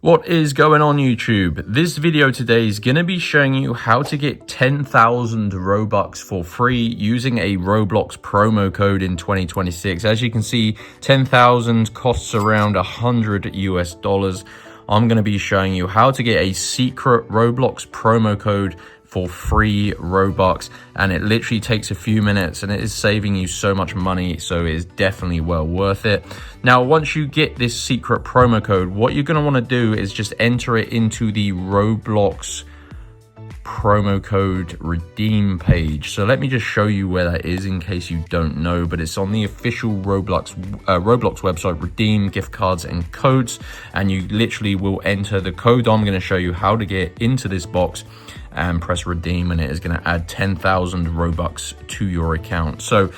What is going on YouTube? This video today is going to be showing you how to get 10,000 Robux for free using a Roblox promo code in 2026. As you can see, 10,000 costs around $100 US. I'm going to be showing you how to get a secret Roblox promo code for free Robux, and it literally takes a few minutes and it is saving you so much money, so it is definitely well worth it. Now, once you get this secret promo code, what you're going to want to do is just enter it into the Roblox promo code redeem page. So let me just show you where that is in case you don't know, but it's on the official Roblox website, redeem gift cards and codes, and you literally will enter the code I'm going to show you how to get into this box and press redeem, and it is going to add 10,000 Robux to your account. So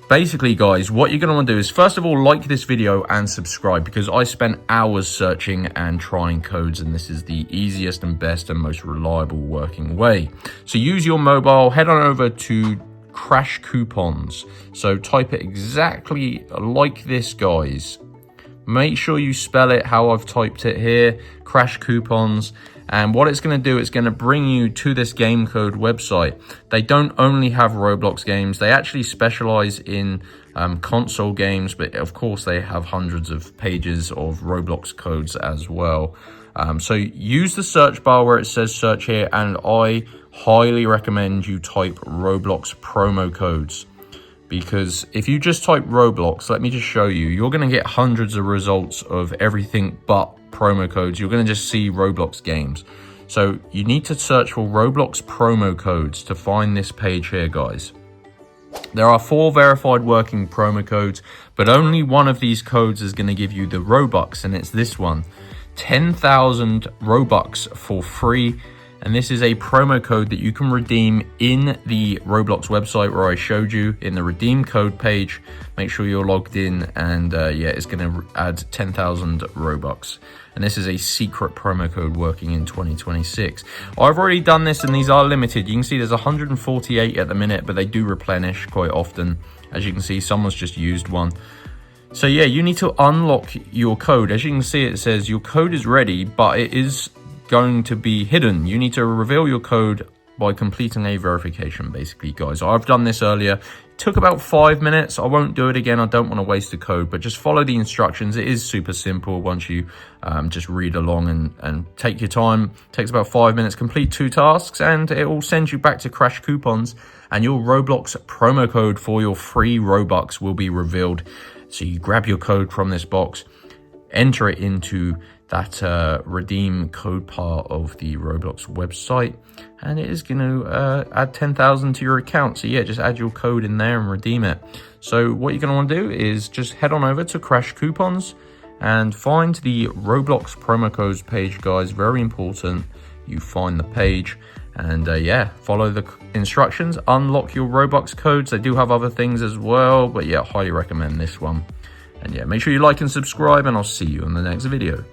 basically, guys, what you're going to want to do is, first of all, like this video and subscribe, because I spent hours searching and trying codes, and this is the easiest and best and most reliable working way. So use your mobile, head on over to Crash Coupons. So type it exactly like this, guys. Make sure you spell it how I've typed it here, Crash Coupons. And what it's going to do, it's going to bring you to this game code website. They don't only have Roblox games, they actually specialize in console games, but of course they have hundreds of pages of Roblox codes as well. So use the search bar where it says search here, and I highly recommend you type Roblox promo codes. Because if you just type Roblox, let me just show you, you're going to get hundreds of results of everything but promo codes. You're going to just see Roblox games. So you need to search for Roblox promo codes to find this page here, guys. There are 4 verified working promo codes, but only one of these codes is going to give you the Robux, and it's this one, 10,000 Robux for free. And this is a promo code that you can redeem in the Roblox website where I showed you in the redeem code page. Make sure you're logged in, and yeah, it's going to add 10,000 Robux. And this is a secret promo code working in 2026. I've already done this, and these are limited. You can see there's 148 at the minute, but they do replenish quite often. As you can see, someone's just used one. So yeah, you need to unlock your code. As you can see, it says your code is ready, but it is going to be hidden. You need to reveal your code by completing a verification, basically, guys. I've done this earlier. It took about 5 minutes. I won't do it again. I don't want to waste the code, but just follow the instructions. It is super simple once you just read along and take your time. It takes about 5 minutes, complete 2 tasks, and it will send you back to Crash Coupons, and your Roblox promo code for your free Robux will be revealed. So you grab your code from this box, enter it into that redeem code part of the Roblox website, and it is going to add 10,000 to your account. So yeah, just add your code in there and redeem it. So what you're going to want to do is just head on over to Crash Coupons and find the Roblox promo codes page, guys. Very important you find the page, and yeah, follow the instructions, unlock your Robux codes. They do have other things as well, but yeah, highly recommend this one. And yeah, make sure you like and subscribe, and I'll see you in the next video.